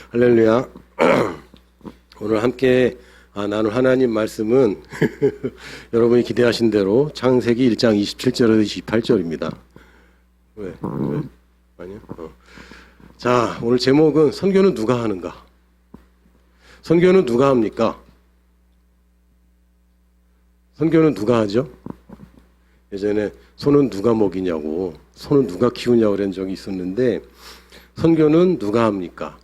할렐루야. 오늘 함께 나눌 하나님 말씀은 여러분이 기대하신 대로 창세기 1장 27절에서 28절입니다. 왜? 아니요? 자, 오늘 제목은 선교는 누가 하는가? 선교는 누가 합니까? 선교는 누가 하죠? 예전에 소는 누가 먹이냐고, 소는 누가 키우냐고 그런 적이 있었는데, 선교는 누가 합니까?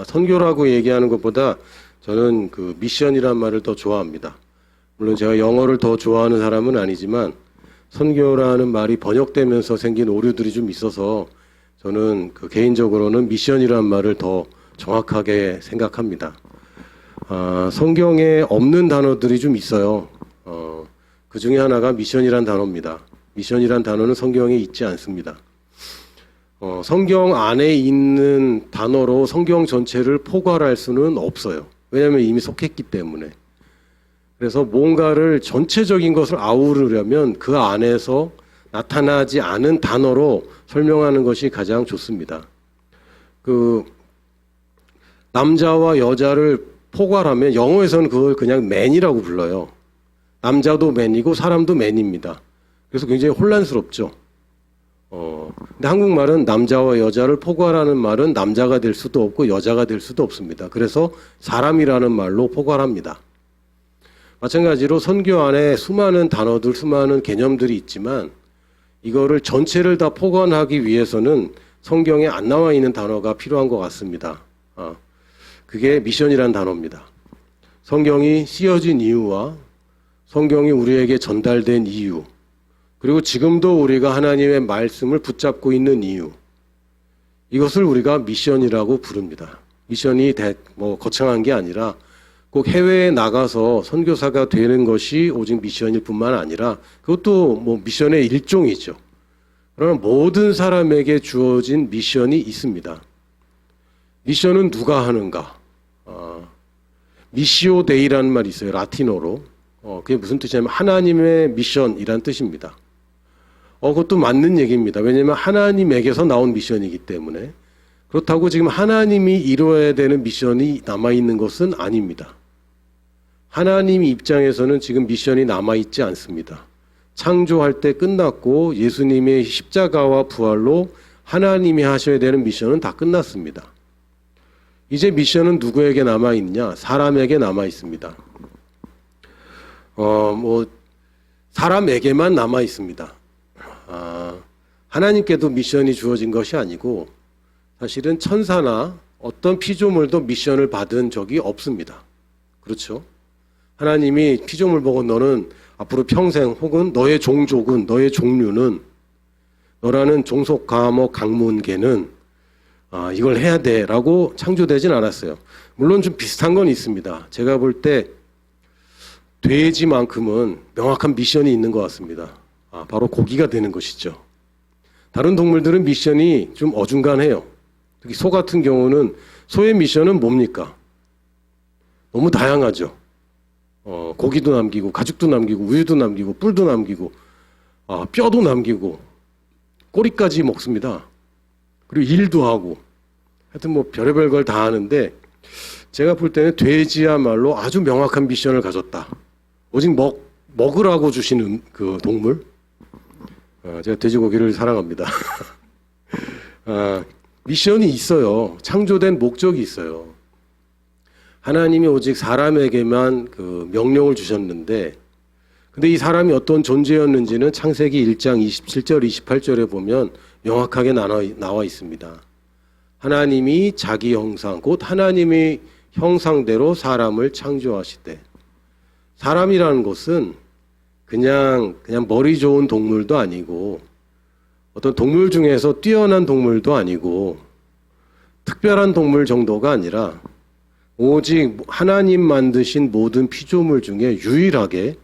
선교라고 얘기하는 것보다 저는 그 미션이란 말을 더 좋아합니다. 물론 제가 영어를 더 좋아하는 사람은 아니지만 선교라는 말이 번역되면서 생긴 오류들이 좀 있어서 저는 그 개인적으로는 미션이란 말을 더 정확하게 생각합니다. 성경에 없는 단어들이 좀 있어요. 그 중에 하나가 미션이란 단어입니다. 미션이란 단어는 성경에 있지 않습니다. 성경 안에 있는 단어로 성경 전체를 포괄할 수는 없어요. 왜냐하면 이미 속했기 때문에. 그래서 뭔가를 전체적인 것을 아우르려면 그 안에서 나타나지 않은 단어로 설명하는 것이 가장 좋습니다. 그 남자와 여자를 포괄하면 영어에서는 그걸 그냥 man이라고 불러요. 남자도 man이고 사람도 man입니다. 그래서 굉장히 혼란스럽죠. 근데 한국말은 남자와 여자를 포괄하는 말은 남자가 될 수도 없고 여자가 될 수도 없습니다. 그래서 사람이라는 말로 포괄합니다. 마찬가지로 선교 안에 수많은 단어들, 수많은 개념들이 있지만 이거를 전체를 다 포괄하기 위해서는 성경에 안 나와 있는 단어가 필요한 것 같습니다. 그게 미션이란 단어입니다. 성경이 쓰여진 이유와 성경이 우리에게 전달된 이유, 그리고 지금도 우리가 하나님의 말씀을 붙잡고 있는 이유, 이것을 우리가 미션이라고 부릅니다. 미션이 거창한 게 아니라 꼭 해외에 나가서 선교사가 되는 것이 오직 미션일 뿐만 아니라 그것도 미션의 일종이죠. 그러나 모든 사람에게 주어진 미션이 있습니다. 미션은 누가 하는가? 미시오 데이라는 말이 있어요. 라틴어로. 그게 무슨 뜻이냐면 하나님의 미션이란 뜻입니다. 그것도 맞는 얘기입니다. 왜냐하면 하나님에게서 나온 미션이기 때문에. 그렇다고 지금 하나님이 이루어야 되는 미션이 남아있는 것은 아닙니다. 하나님 입장에서는 지금 미션이 남아있지 않습니다. 창조할 때 끝났고 예수님의 십자가와 부활로 하나님이 하셔야 되는 미션은 다 끝났습니다. 이제 미션은 누구에게 남아있냐? 사람에게 남아있습니다. 사람에게만 남아있습니다. 하나님께도 미션이 주어진 것이 아니고 사실은 천사나 어떤 피조물도 미션을 받은 적이 없습니다. 그렇죠? 하나님이 피조물 보고 너는 앞으로 평생 혹은 너의 종족은 너의 종류는 너라는 종속 과목 강문계는 이걸 해야 돼 라고 창조되진 않았어요. 물론 좀 비슷한 건 있습니다. 제가 볼 때 돼지만큼은 명확한 미션이 있는 것 같습니다. 바로 고기가 되는 것이죠. 다른 동물들은 미션이 좀 어중간해요. 특히 소 같은 경우는 소의 미션은 뭡니까? 너무 다양하죠. 고기도 남기고 가죽도 남기고 우유도 남기고 뿔도 남기고 뼈도 남기고 꼬리까지 먹습니다. 그리고 일도 하고 하여튼 별의별 걸 다 하는데 제가 볼 때는 돼지야말로 아주 명확한 미션을 가졌다. 오직 먹으라고 주시는 그 동물. 제가 돼지고기를 사랑합니다. 미션이 있어요. 창조된 목적이 있어요. 하나님이 오직 사람에게만 그 명령을 주셨는데, 근데 이 사람이 어떤 존재였는지는 창세기 1장 27절, 28절에 보면 명확하게 나와 있습니다. 하나님이 자기 형상, 곧 하나님의 형상대로 사람을 창조하시되, 사람이라는 것은 그냥 머리 좋은 동물도 아니고 어떤 동물 중에서 뛰어난 동물도 아니고 특별한 동물 정도가 아니라 오직 하나님 만드신 모든 피조물 중에 유일하게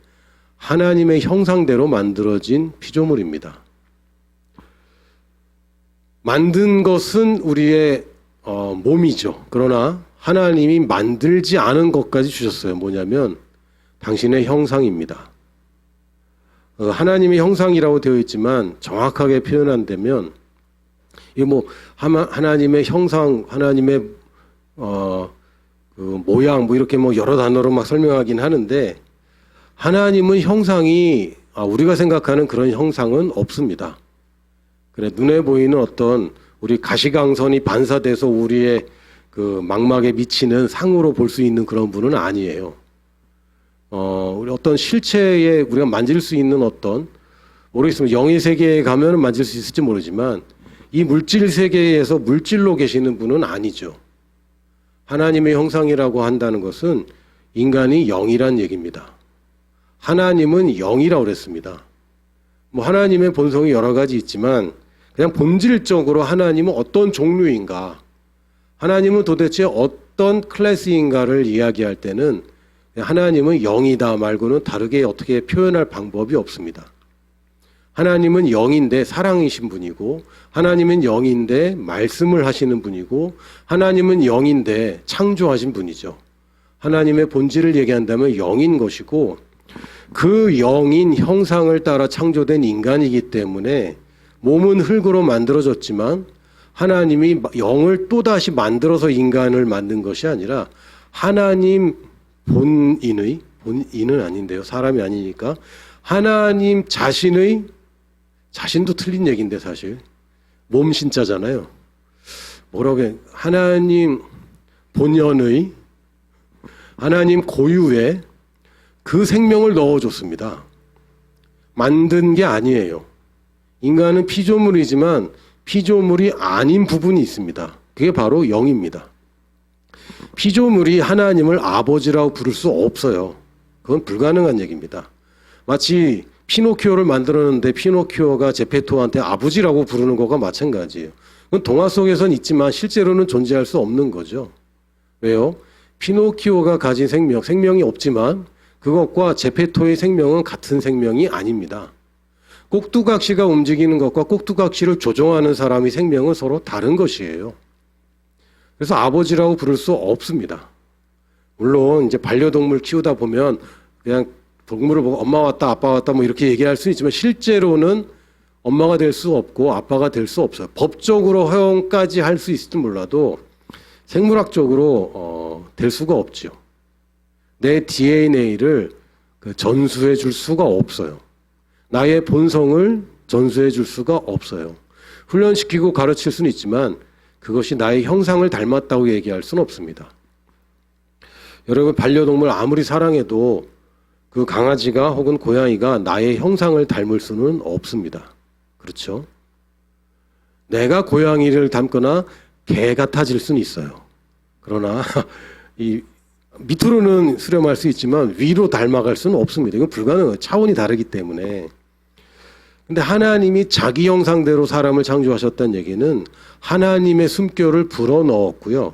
하나님의 형상대로 만들어진 피조물입니다. 만든 것은 우리의 몸이죠. 그러나 하나님이 만들지 않은 것까지 주셨어요. 뭐냐면 당신의 형상입니다. 하나님의 형상이라고 되어 있지만 정확하게 표현한다면 이게 하나님의 형상, 하나님의 그 모양 뭐 이렇게 뭐 여러 단어로 막 설명하긴 하는데 하나님은 형상이 우리가 생각하는 그런 형상은 없습니다. 그래 눈에 보이는 어떤 우리 가시광선이 반사돼서 우리의 그 망막에 미치는 상으로 볼 수 있는 그런 분은 아니에요. 우리 어떤 실체에 우리가 만질 수 있는 어떤 모르겠으면 영의 세계에 가면 만질 수 있을지 모르지만 이 물질 세계에서 물질로 계시는 분은 아니죠. 하나님의 형상이라고 한다는 것은 인간이 영이란 얘기입니다. 하나님은 영이라고 그랬습니다. 뭐 하나님의 본성이 여러 가지 있지만 그냥 본질적으로 하나님은 어떤 종류인가, 하나님은 도대체 어떤 클래스인가를 이야기할 때는 하나님은 영이다 말고는 다르게 어떻게 표현할 방법이 없습니다. 하나님은 영인데 사랑이신 분이고, 하나님은 영인데 말씀을 하시는 분이고, 하나님은 영인데 창조하신 분이죠. 하나님의 본질을 얘기한다면 영인 것이고, 그 영인 형상을 따라 창조된 인간이기 때문에 몸은 흙으로 만들어졌지만 하나님이 영을 또다시 만들어서 인간을 만든 것이 아니라 하나님 본인은 아닌데요. 사람이 아니니까 하나님 자신도 틀린 얘기인데 사실 몸 신자잖아요. 뭐라고 해? 하나님 본연의 하나님 고유의 그 생명을 넣어줬습니다. 만든 게 아니에요. 인간은 피조물이지만 피조물이 아닌 부분이 있습니다. 그게 바로 영입니다. 피조물이 하나님을 아버지라고 부를 수 없어요. 그건 불가능한 얘기입니다. 마치 피노키오를 만들었는데 피노키오가 제페토한테 아버지라고 부르는 것과 마찬가지예요. 그건 동화 속에선 있지만 실제로는 존재할 수 없는 거죠. 왜요? 피노키오가 가진 생명이 없지만 그것과 제페토의 생명은 같은 생명이 아닙니다. 꼭두각시가 움직이는 것과 꼭두각시를 조종하는 사람의 생명은 서로 다른 것이에요. 그래서 아버지라고 부를 수 없습니다. 물론 이제 반려동물 키우다 보면 그냥 동물을 보고 엄마 왔다 아빠 왔다 뭐 이렇게 얘기할 수 있지만 실제로는 엄마가 될 수 없고 아빠가 될 수 없어요. 법적으로 허용까지 할 수 있을지 몰라도 생물학적으로 될 수가 없죠. 내 DNA를 전수해 줄 수가 없어요. 나의 본성을 전수해 줄 수가 없어요. 훈련시키고 가르칠 수는 있지만 그것이 나의 형상을 닮았다고 얘기할 수는 없습니다. 여러분 반려동물 아무리 사랑해도 그 강아지가 혹은 고양이가 나의 형상을 닮을 수는 없습니다. 그렇죠? 내가 고양이를 닮거나 개 같아질 수는 있어요. 그러나 이 밑으로는 수렴할 수 있지만 위로 닮아갈 수는 없습니다. 이건 불가능해요. 차원이 다르기 때문에. 근데 하나님이 자기 형상대로 사람을 창조하셨다는 얘기는 하나님의 숨결을 불어넣었고요.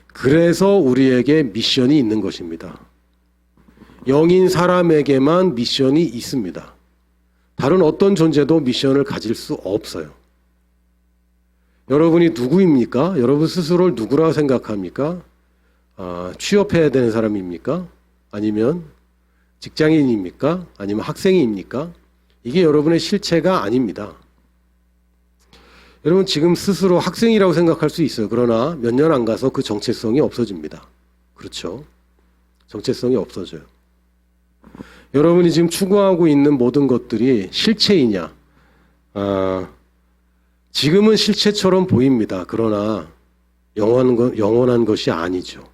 그래서 우리에게 미션이 있는 것입니다. 영인 사람에게만 미션이 있습니다. 다른 어떤 존재도 미션을 가질 수 없어요. 여러분이 누구입니까? 여러분 스스로를 누구라고 생각합니까? 취업해야 되는 사람입니까? 아니면 직장인입니까? 아니면 학생입니까? 이게 여러분의 실체가 아닙니다. 여러분 지금 스스로 학생이라고 생각할 수 있어요. 그러나 몇 년 안 가서 그 정체성이 없어집니다. 그렇죠? 정체성이 없어져요. 여러분이 지금 추구하고 있는 모든 것들이 실체이냐? 지금은 실체처럼 보입니다. 그러나 영원한 것이 아니죠.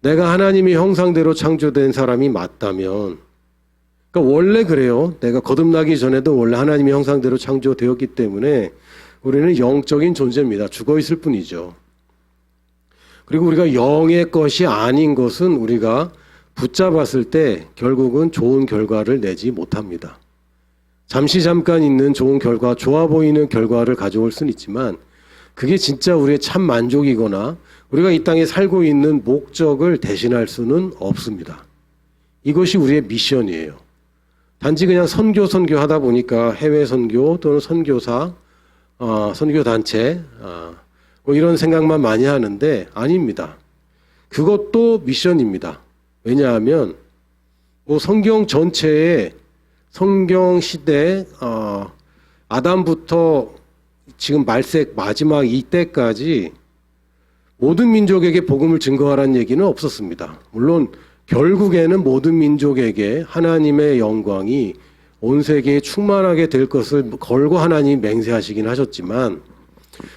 내가 하나님의 형상대로 창조된 사람이 맞다면, 그러니까 원래 그래요. 내가 거듭나기 전에도 원래 하나님의 형상대로 창조되었기 때문에 우리는 영적인 존재입니다. 죽어 있을 뿐이죠. 그리고 우리가 영의 것이 아닌 것은 우리가 붙잡았을 때 결국은 좋은 결과를 내지 못합니다. 잠깐 있는 좋은 결과, 좋아 보이는 결과를 가져올 수는 있지만 그게 진짜 우리의 참 만족이거나 우리가 이 땅에 살고 있는 목적을 대신할 수는 없습니다. 이것이 우리의 미션이에요. 단지 그냥 선교하다 보니까 해외 선교 또는 선교사, 선교단체, 뭐 이런 생각만 많이 하는데 아닙니다. 그것도 미션입니다. 왜냐하면 뭐 성경 전체에 성경 시대 아담부터 지금 말색 마지막 이때까지 모든 민족에게 복음을 증거하라는 얘기는 없었습니다. 물론 결국에는 모든 민족에게 하나님의 영광이 온 세계에 충만하게 될 것을 걸고 하나님이 맹세하시긴 하셨지만,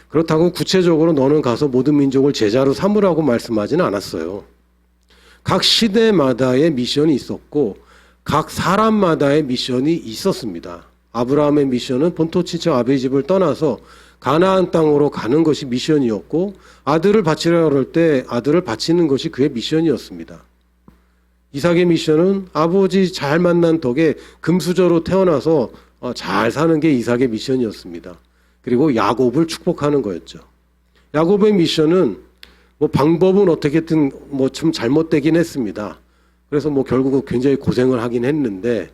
그렇다고 구체적으로 너는 가서 모든 민족을 제자로 삼으라고 말씀하지는 않았어요. 각 시대마다의 미션이 있었고 각 사람마다의 미션이 있었습니다. 아브라함의 미션은 본토 친척 아비의 집을 떠나서 가나안 땅으로 가는 것이 미션이었고, 아들을 바치라 그럴 때 아들을 바치는 것이 그의 미션이었습니다. 이삭의 미션은 아버지 잘 만난 덕에 금수저로 태어나서 잘 사는 게 이삭의 미션이었습니다. 그리고 야곱을 축복하는 거였죠. 야곱의 미션은 방법은 어떻게든 좀 잘못되긴 했습니다. 그래서 결국은 굉장히 고생을 하긴 했는데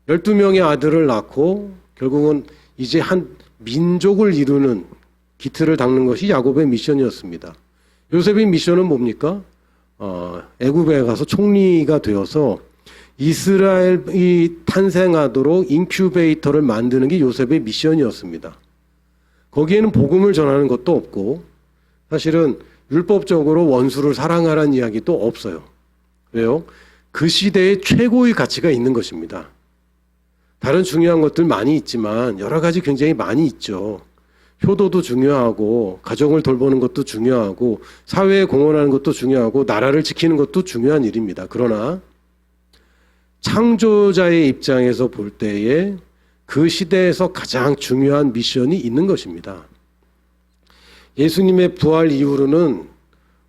12명의 아들을 낳고 결국은 이제 한 민족을 이루는 기틀을 닦는 것이 야곱의 미션이었습니다. 요셉의 미션은 뭡니까? 애굽에 가서 총리가 되어서 이스라엘이 탄생하도록 인큐베이터를 만드는 게 요셉의 미션이었습니다. 거기에는 복음을 전하는 것도 없고 사실은 율법적으로 원수를 사랑하라는 이야기도 없어요. 왜요? 그 시대에 최고의 가치가 있는 것입니다. 다른 중요한 것들 많이 있지만 여러 가지 굉장히 많이 있죠. 효도도 중요하고 가정을 돌보는 것도 중요하고 사회에 공헌하는 것도 중요하고 나라를 지키는 것도 중요한 일입니다. 그러나 창조자의 입장에서 볼 때에 그 시대에서 가장 중요한 미션이 있는 것입니다. 예수님의 부활 이후로는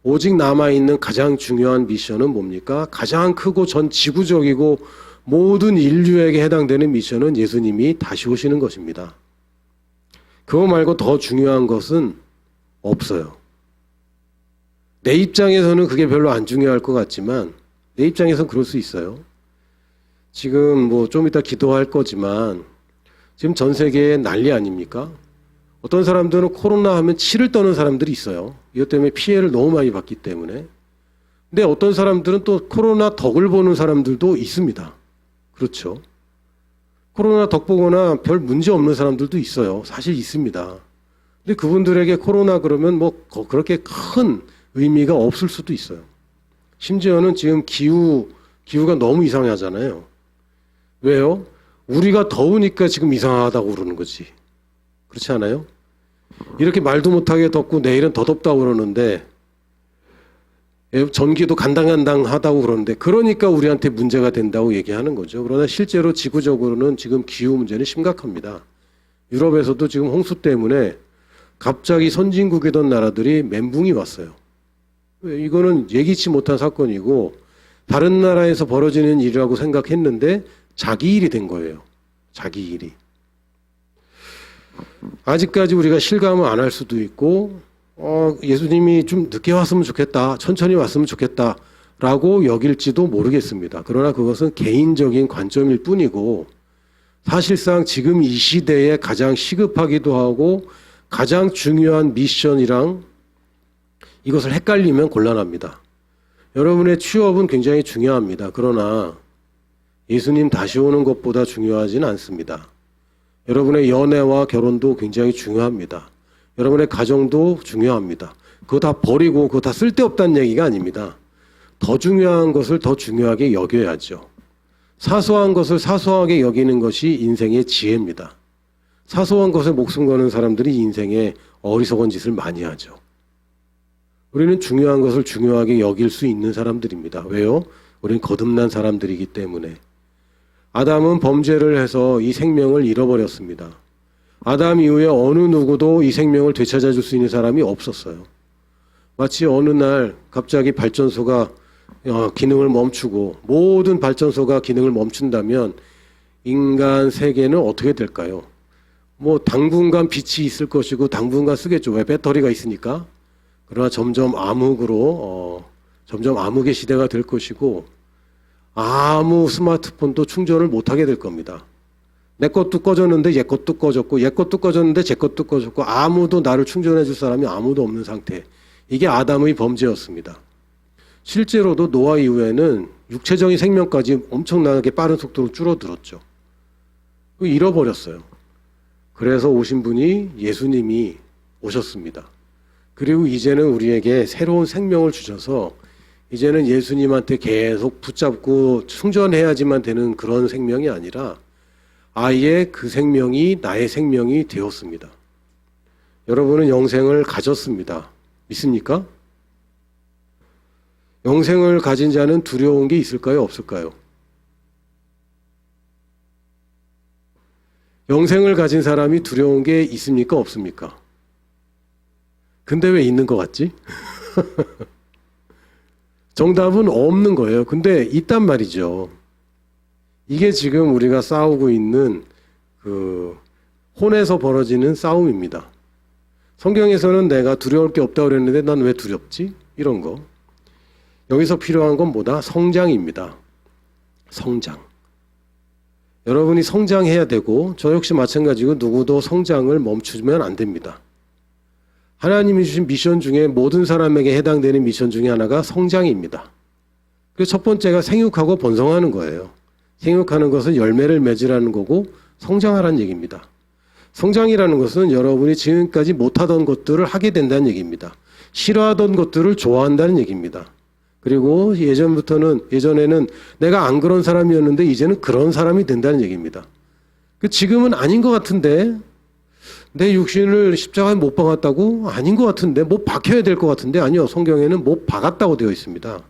오직 남아있는 가장 중요한 미션은 뭡니까? 가장 크고 전 지구적이고 모든 인류에게 해당되는 미션은 예수님이 다시 오시는 것입니다. 그거 말고 더 중요한 것은 없어요. 내 입장에서는 그게 별로 안 중요할 것 같지만 내 입장에서는 그럴 수 있어요. 지금 좀 이따 기도할 거지만 지금 전 세계에 난리 아닙니까? 어떤 사람들은 코로나 하면 치를 떠는 사람들이 있어요. 이것 때문에 피해를 너무 많이 받기 때문에. 근데 어떤 사람들은 또 코로나 덕을 보는 사람들도 있습니다. 그렇죠. 코로나 덕 보거나 별 문제 없는 사람들도 있어요. 사실 있습니다. 근데 그분들에게 코로나 그러면 그렇게 큰 의미가 없을 수도 있어요. 심지어는 지금 기후가 너무 이상하잖아요. 왜요? 우리가 더우니까 지금 이상하다고 그러는 거지. 그렇지 않아요? 이렇게 말도 못하게 덥고 내일은 더 덥다고 그러는데 전기도 간당간당하다고 그러는데 그러니까 우리한테 문제가 된다고 얘기하는 거죠. 그러나 실제로 지구적으로는 지금 기후 문제는 심각합니다. 유럽에서도 지금 홍수 때문에 갑자기 선진국이던 나라들이 멘붕이 왔어요. 이거는 예기치 못한 사건이고 다른 나라에서 벌어지는 일이라고 생각했는데 자기 일이 된 거예요. 자기 일이. 아직까지 우리가 실감을 안 할 수도 있고 예수님이 좀 늦게 왔으면 좋겠다, 천천히 왔으면 좋겠다 라고 여길지도 모르겠습니다. 그러나 그것은 개인적인 관점일 뿐이고 사실상 지금 이 시대에 가장 시급하기도 하고 가장 중요한 미션이랑 이것을 헷갈리면 곤란합니다. 여러분의 취업은 굉장히 중요합니다. 그러나 예수님 다시 오는 것보다 중요하지는 않습니다. 여러분의 연애와 결혼도 굉장히 중요합니다. 여러분의 가정도 중요합니다. 그거 다 버리고 그거 다 쓸데없다는 얘기가 아닙니다. 더 중요한 것을 더 중요하게 여겨야죠. 사소한 것을 사소하게 여기는 것이 인생의 지혜입니다. 사소한 것에 목숨 거는 사람들이 인생에 어리석은 짓을 많이 하죠. 우리는 중요한 것을 중요하게 여길 수 있는 사람들입니다. 왜요? 우리는 거듭난 사람들이기 때문에. 아담은 범죄를 해서 이 생명을 잃어버렸습니다. 아담 이후에 어느 누구도 이 생명을 되찾아줄 수 있는 사람이 없었어요. 마치 어느 날 갑자기 발전소가 기능을 멈추고 모든 발전소가 기능을 멈춘다면 인간 세계는 어떻게 될까요? 당분간 빛이 있을 것이고 당분간 쓰겠죠. 왜? 배터리가 있으니까. 그러나 점점 암흑의 시대가 될 것이고 아무 스마트폰도 충전을 못하게 될 겁니다. 내 것도 꺼졌는데 얘 것도 꺼졌고 얘 것도 꺼졌는데 제 것도 꺼졌고 아무도 나를 충전해 줄 사람이 아무도 없는 상태. 이게 아담의 범죄였습니다. 실제로도 노아 이후에는 육체적인 생명까지 엄청나게 빠른 속도로 줄어들었죠. 잃어버렸어요. 그래서 오신 분이 예수님이 오셨습니다. 그리고 이제는 우리에게 새로운 생명을 주셔서 이제는 예수님한테 계속 붙잡고 충전해야지만 되는 그런 생명이 아니라 아예 그 생명이 나의 생명이 되었습니다. 여러분은 영생을 가졌습니다. 믿습니까? 영생을 가진 자는 두려운 게 있을까요? 없을까요? 영생을 가진 사람이 두려운 게 있습니까? 없습니까? 근데 왜 있는 것 같지? 정답은 없는 거예요. 근데 있단 말이죠. 이게 지금 우리가 싸우고 있는 그 혼에서 벌어지는 싸움입니다. 성경에서는 내가 두려울 게 없다고 그랬는데 난 왜 두렵지? 이런 거. 여기서 필요한 건 뭐다? 성장입니다. 성장. 여러분이 성장해야 되고 저 역시 마찬가지고 누구도 성장을 멈추면 안 됩니다. 하나님이 주신 미션 중에 모든 사람에게 해당되는 미션 중에 하나가 성장입니다. 그래서 첫 번째가 생육하고 번성하는 거예요. 생육하는 것은 열매를 맺으라는 거고 성장하라는 얘기입니다. 성장이라는 것은 여러분이 지금까지 못하던 것들을 하게 된다는 얘기입니다. 싫어하던 것들을 좋아한다는 얘기입니다. 그리고 예전에는 내가 안 그런 사람이었는데 이제는 그런 사람이 된다는 얘기입니다. 지금은 아닌 것 같은데 내 육신을 십자가에 못 박았다고? 아닌 것 같은데 못 박혀야 될 것 같은데 아니요. 성경에는 못 박았다고 되어 있습니다.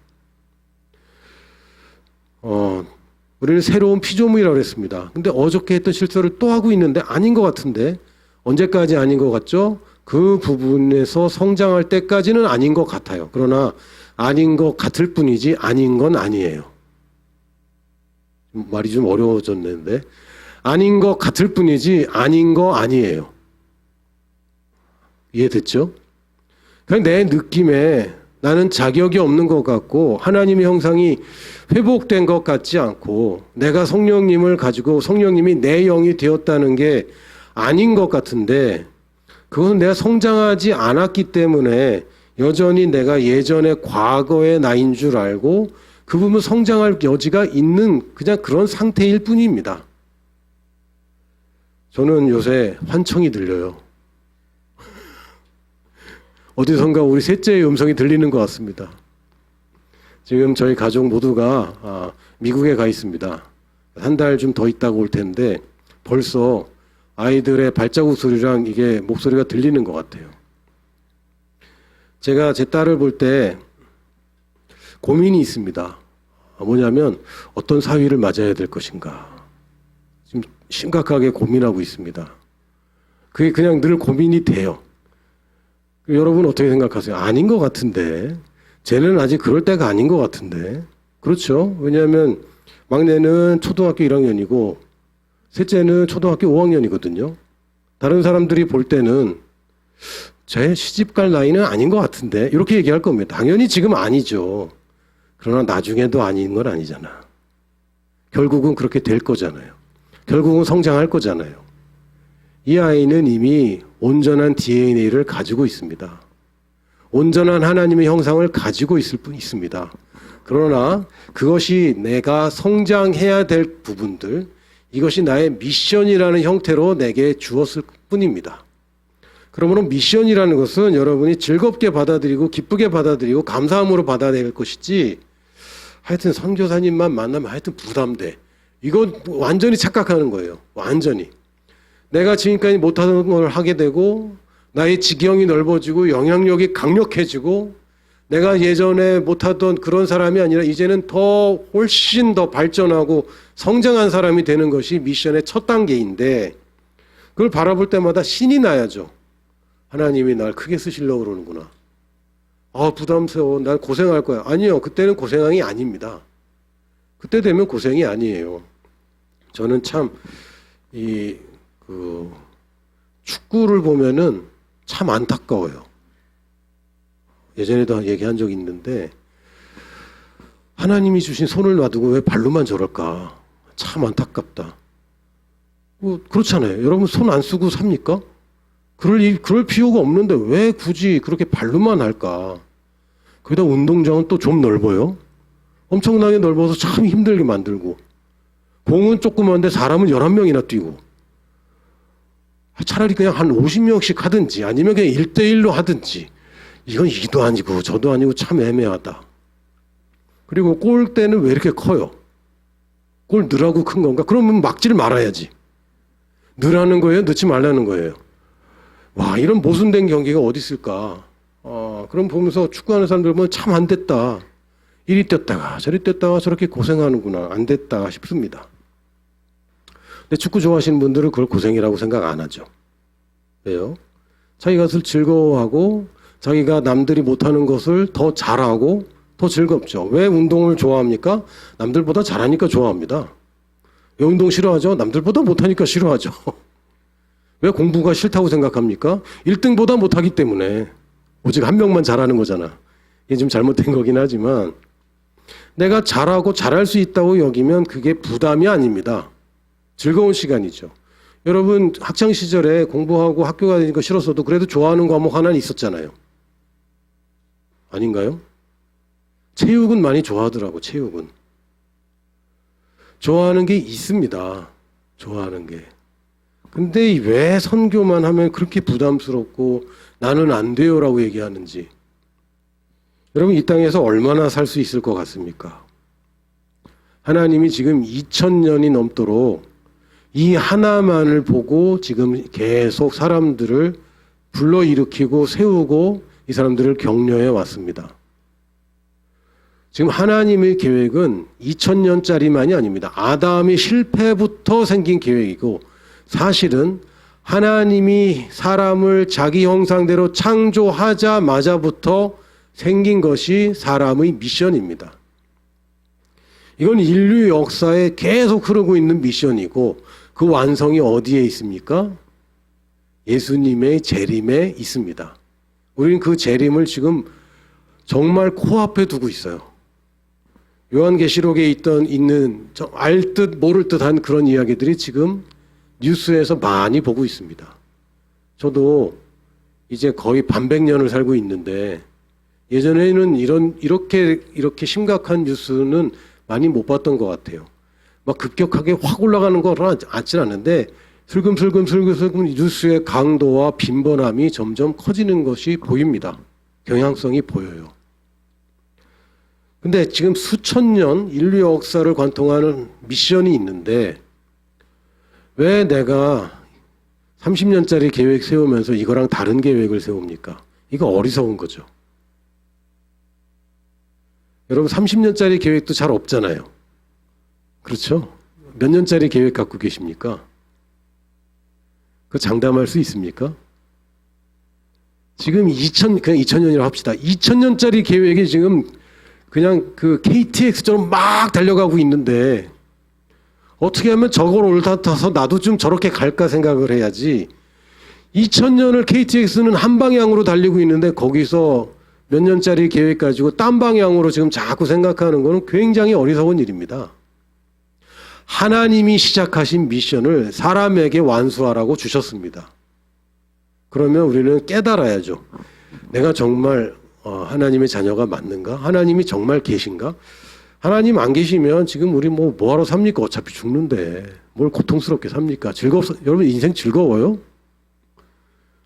우리는 새로운 피조물이라고 했습니다. 근데 어저께 했던 실수를 또 하고 있는데 아닌 것 같은데 언제까지 아닌 것 같죠? 그 부분에서 성장할 때까지는 아닌 것 같아요. 그러나 아닌 것 같을 뿐이지 아닌 건 아니에요. 말이 좀 어려워졌는데 아닌 것 같을 뿐이지 아닌 거 아니에요. 이해됐죠? 그냥 내 느낌에 나는 자격이 없는 것 같고 하나님의 형상이 회복된 것 같지 않고 내가 성령님을 가지고 성령님이 내 영이 되었다는 게 아닌 것 같은데 그것은 내가 성장하지 않았기 때문에 여전히 내가 예전에 과거의 나인 줄 알고 그 부분 성장할 여지가 있는 그냥 그런 상태일 뿐입니다. 저는 요새 환청이 들려요. 어디선가 우리 셋째의 음성이 들리는 것 같습니다. 지금 저희 가족 모두가 미국에 가 있습니다. 한 달 좀 더 있다가 올 텐데 벌써 아이들의 발자국 소리랑 이게 목소리가 들리는 것 같아요. 제가 제 딸을 볼 때 고민이 있습니다. 뭐냐면 어떤 사위를 맞아야 될 것인가. 지금 심각하게 고민하고 있습니다. 그게 그냥 늘 고민이 돼요. 여러분 어떻게 생각하세요? 아닌 것 같은데 쟤는 아직 그럴 때가 아닌 것 같은데 그렇죠? 왜냐하면 막내는 초등학교 1학년이고 셋째는 초등학교 5학년이거든요. 다른 사람들이 볼 때는 쟤 시집갈 나이는 아닌 것 같은데 이렇게 얘기할 겁니다. 당연히 지금 아니죠. 그러나 나중에도 아닌 건 아니잖아. 결국은 그렇게 될 거잖아요. 결국은 성장할 거잖아요. 이 아이는 이미 온전한 DNA를 가지고 있습니다. 온전한 하나님의 형상을 가지고 있습니다. 그러나 그것이 내가 성장해야 될 부분들, 이것이 나의 미션이라는 형태로 내게 주었을 뿐입니다. 그러므로 미션이라는 것은 여러분이 즐겁게 받아들이고 기쁘게 받아들이고 감사함으로 받아들일 것이지 하여튼 선교사님만 만나면 하여튼 부담돼. 이건 완전히 착각하는 거예요. 완전히. 내가 지금까지 못하던 걸 하게 되고 나의 지경이 넓어지고 영향력이 강력해지고 내가 예전에 못하던 그런 사람이 아니라 이제는 더 훨씬 더 발전하고 성장한 사람이 되는 것이 미션의 첫 단계인데 그걸 바라볼 때마다 신이 나야죠. 하나님이 날 크게 쓰시려고 그러는구나. 부담스러워. 난 고생할 거야. 아니요. 그때는 고생이 아닙니다. 그때 되면 고생이 아니에요. 저는 참 축구를 보면은 참 안타까워요. 예전에도 얘기한 적이 있는데 하나님이 주신 손을 놔두고 왜 발로만 저럴까? 참 안타깝다. 그렇잖아요. 여러분 손 안 쓰고 삽니까? 그럴 필요가 없는데 왜 굳이 그렇게 발로만 할까? 거기다 운동장은 또 좀 넓어요. 엄청나게 넓어서 참 힘들게 만들고 공은 조그만데 사람은 11명이나 뛰고 차라리 그냥 한 50명씩 하든지 아니면 그냥 1대1로 하든지 이건 이도 아니고 저도 아니고 참 애매하다. 그리고 골대는 왜 이렇게 커요? 골 넣으라고 큰 건가? 그러면 막지를 말아야지. 넣으라는 거예요? 넣지 말라는 거예요? 와, 이런 모순된 경기가 어디 있을까? 그럼 보면서 축구하는 사람들 보면 참 안 됐다. 이리 뛰었다가 저리 뛰었다가 저렇게 고생하는구나. 안 됐다 싶습니다. 근데 축구 좋아하시는 분들은 그걸 고생이라고 생각 안 하죠. 왜요? 자기가 그것을 즐거워하고 자기가 남들이 못하는 것을 더 잘하고 더 즐겁죠. 왜 운동을 좋아합니까? 남들보다 잘하니까 좋아합니다. 왜 운동 싫어하죠? 남들보다 못하니까 싫어하죠. 왜 공부가 싫다고 생각합니까? 1등보다 못하기 때문에. 오직 한 명만 잘하는 거잖아. 이게 좀 잘못된 거긴 하지만 내가 잘하고 잘할 수 있다고 여기면 그게 부담이 아닙니다. 즐거운 시간이죠. 여러분 학창 시절에 공부하고 학교 가니까 싫었어도 그래도 좋아하는 과목 하나는 있었잖아요. 아닌가요? 체육은 많이 좋아하더라고. 체육은 좋아하는 게 있습니다. 좋아하는 게. 근데 왜 선교만 하면 그렇게 부담스럽고 나는 안 돼요라고 얘기하는지. 여러분 이 땅에서 얼마나 살 수 있을 것 같습니까? 하나님이 지금 2000년이 넘도록 이 하나만을 보고 지금 계속 사람들을 불러일으키고 세우고 이 사람들을 격려해 왔습니다. 지금 하나님의 계획은 2000년짜리만이 아닙니다. 아담의 실패부터 생긴 계획이고 사실은 하나님이 사람을 자기 형상대로 창조하자마자부터 생긴 것이 사람의 미션입니다. 이건 인류 역사에 계속 흐르고 있는 미션이고 그 완성이 어디에 있습니까? 예수님의 재림에 있습니다. 우리는 그 재림을 지금 정말 코앞에 두고 있어요. 요한계시록에 있는 알 듯 모를 듯한 그런 이야기들이 지금 뉴스에서 많이 보고 있습니다. 저도 이제 거의 반백년을 살고 있는데 예전에는 이렇게 심각한 뉴스는 많이 못 봤던 것 같아요. 막 급격하게 확 올라가는 거는 않진 않는데 슬금슬금 뉴스의 강도와 빈번함이 점점 커지는 것이 보입니다. 경향성이 보여요. 근데 지금 수천 년 인류 역사를 관통하는 미션이 있는데 왜 내가 30년짜리 계획 세우면서 이거랑 다른 계획을 세웁니까? 이거 어리석은 거죠. 여러분 30년짜리 계획도 잘 없잖아요. 그렇죠? 몇 년짜리 계획 갖고 계십니까? 그 장담할 수 있습니까? 지금 그냥 2000년이라고 합시다. 2000년짜리 계획이 지금 그냥 그 KTX처럼 막 달려가고 있는데 어떻게 하면 저걸 올라타서 나도 좀 저렇게 갈까 생각을 해야지. 2000년을 KTX는 한 방향으로 달리고 있는데 거기서 몇 년짜리 계획 가지고 딴 방향으로 지금 자꾸 생각하는 것은 굉장히 어리석은 일입니다. 하나님이 시작하신 미션을 사람에게 완수하라고 주셨습니다. 그러면 우리는 깨달아야죠. 내가 정말 하나님의 자녀가 맞는가? 하나님이 정말 계신가? 하나님 안 계시면 지금 우리 뭐하러 삽니까? 어차피 죽는데 뭘 고통스럽게 삽니까? 여러분 인생 즐거워요?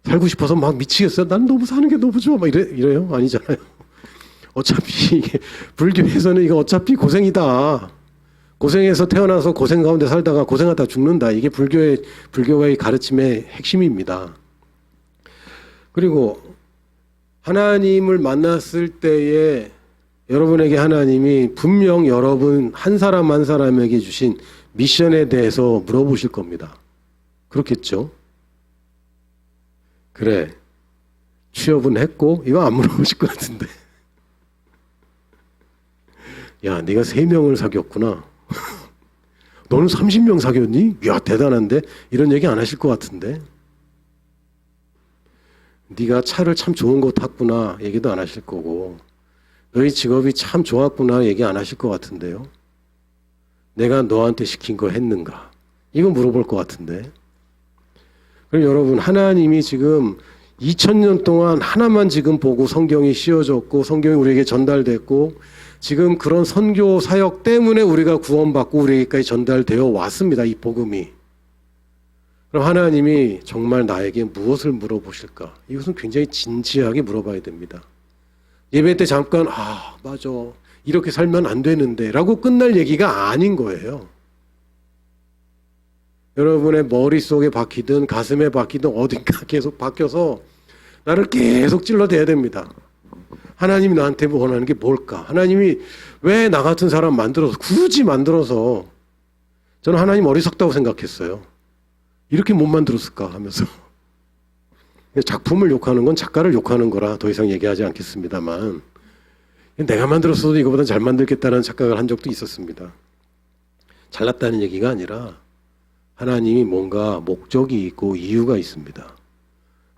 살고 싶어서 막 미치겠어요? 난 너무 사는 게 너무 좋아. 막 이래요? 아니잖아요. 어차피 불교에서는 이거 어차피 고생이다. 고생해서 태어나서 고생 가운데 살다가 고생하다 죽는다. 이게 불교의 가르침의 핵심입니다. 그리고 하나님을 만났을 때에 여러분에게 하나님이 분명 여러분 한 사람 한 사람에게 주신 미션에 대해서 물어보실 겁니다. 그렇겠죠? 그래, 취업은 했고 이거 안 물어보실 것 같은데. 야, 네가 3명을 사귀었구나. 너는 30명 사귀었니? 야, 대단한데? 이런 얘기 안 하실 것 같은데. 네가 차를 참 좋은 거 탔구나 얘기도 안 하실 거고, 너희 직업이 참 좋았구나 얘기 안 하실 것 같은데요. 내가 너한테 시킨 거 했는가? 이거 물어볼 것 같은데. 그럼 여러분, 하나님이 지금 2000년 동안 하나만 지금 보고 성경이 씌워졌고 성경이 우리에게 전달됐고 지금 그런 선교 사역 때문에 우리가 구원받고 우리에게까지 전달되어 왔습니다. 이 복음이. 그럼 하나님이 정말 나에게 무엇을 물어보실까? 이것은 굉장히 진지하게 물어봐야 됩니다. 예배 때 잠깐 맞아, 이렇게 살면 안 되는데 라고 끝날 얘기가 아닌 거예요. 여러분의 머릿속에 박히든 가슴에 박히든 어딘가 계속 박혀서 나를 계속 찔러대야 됩니다. 하나님이 나한테 원하는 게 뭘까? 하나님이 왜 나 같은 사람 만들어서, 굳이 만들어서, 저는 하나님 어리석다고 생각했어요. 이렇게 못 만들었을까 하면서. 작품을 욕하는 건 작가를 욕하는 거라 더 이상 얘기하지 않겠습니다만, 내가 만들었어도 이거보다 잘 만들겠다는 착각을 한 적도 있었습니다. 잘났다는 얘기가 아니라 하나님이 뭔가 목적이 있고 이유가 있습니다.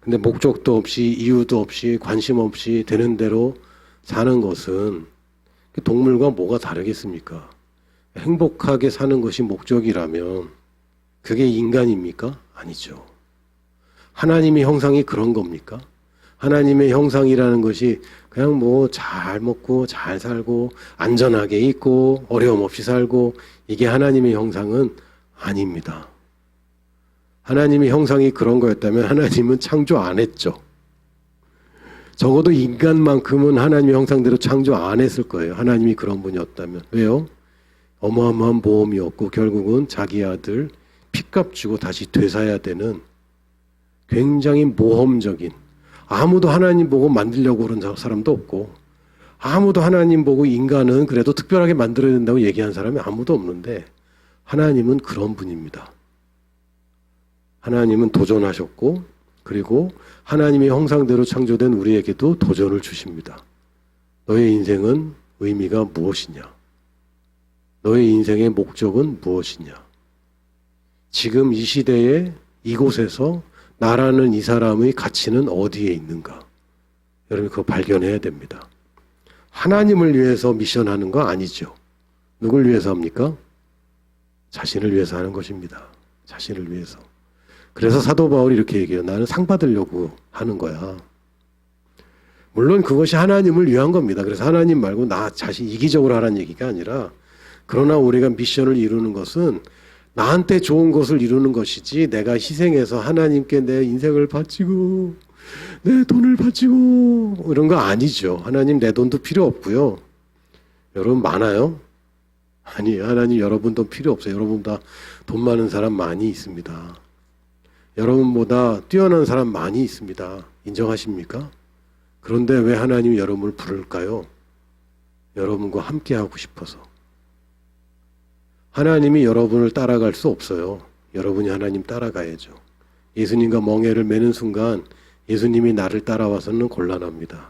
근데 목적도 없이 이유도 없이 관심 없이 되는 대로 사는 것은 동물과 뭐가 다르겠습니까? 행복하게 사는 것이 목적이라면 그게 인간입니까? 아니죠. 하나님의 형상이 그런 겁니까? 하나님의 형상이라는 것이 그냥 뭐 잘 먹고 잘 살고 안전하게 있고 어려움 없이 살고, 이게 하나님의 형상은 아닙니다. 하나님의 형상이 그런 거였다면 하나님은 창조 안 했죠. 적어도 인간만큼은 하나님의 형상대로 창조 안 했을 거예요. 하나님이 그런 분이었다면. 왜요? 어마어마한 모험이었고 결국은 자기 아들 핏값 주고 다시 되사야 되는 굉장히 모험적인, 아무도 하나님 보고 만들려고 그런 사람도 없고, 아무도 하나님 보고 인간은 그래도 특별하게 만들어야 된다고 얘기한 사람이 아무도 없는데, 하나님은 그런 분입니다. 하나님은 도전하셨고, 그리고 하나님의 형상대로 창조된 우리에게도 도전을 주십니다. 너의 인생은 의미가 무엇이냐? 너의 인생의 목적은 무엇이냐? 지금 이 시대에 이곳에서 나라는 이 사람의 가치는 어디에 있는가? 여러분 그거 발견해야 됩니다. 하나님을 위해서 미션하는 거 아니죠. 누굴 위해서 합니까? 자신을 위해서 하는 것입니다. 자신을 위해서. 그래서 사도 바울이 이렇게 얘기해요. 나는 상 받으려고 하는 거야. 물론 그것이 하나님을 위한 겁니다. 그래서 하나님 말고 나 자신 이기적으로 하라는 얘기가 아니라, 그러나 우리가 미션을 이루는 것은 나한테 좋은 것을 이루는 것이지, 내가 희생해서 하나님께 내 인생을 바치고 내 돈을 바치고 이런 거 아니죠. 하나님 내 돈도 필요 없고요. 여러분 많아요? 아니, 하나님 여러분 돈 필요 없어요. 여러분보다 돈 많은 사람 많이 있습니다. 여러분보다 뛰어난 사람 많이 있습니다. 인정하십니까? 그런데 왜 하나님이 여러분을 부를까요? 여러분과 함께 하고 싶어서. 하나님이 여러분을 따라갈 수 없어요. 여러분이 하나님 따라가야죠. 예수님과 멍에를 매는 순간 예수님이 나를 따라와서는 곤란합니다.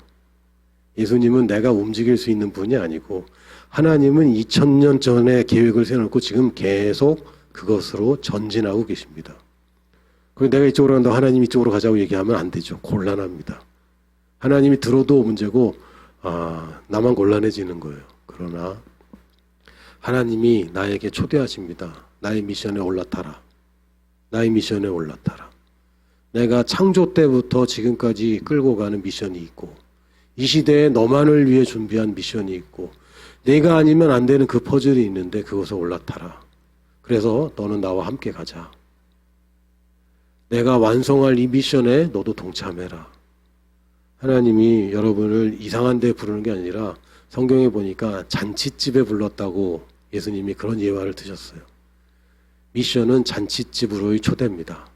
예수님은 내가 움직일 수 있는 분이 아니고, 하나님은 2000년 전에 계획을 세워놓고 지금 계속 그것으로 전진하고 계십니다. 그리고 내가 이쪽으로 간다고 하나님 이쪽으로 가자고 얘기하면 안 되죠. 곤란합니다. 하나님이 들어도 문제고 나만 곤란해지는 거예요. 그러나 하나님이 나에게 초대하십니다. 나의 미션에 올라타라. 나의 미션에 올라타라. 내가 창조 때부터 지금까지 끌고 가는 미션이 있고, 이 시대에 너만을 위해 준비한 미션이 있고, 내가 아니면 안 되는 그 퍼즐이 있는데 그것을 올라타라. 그래서 너는 나와 함께 가자. 내가 완성할 이 미션에 너도 동참해라. 하나님이 여러분을 이상한 데 부르는 게 아니라, 성경에 보니까 잔칫집에 불렀다고 예수님이 그런 예화를 드셨어요. 미션은 잔칫집으로의 초대입니다.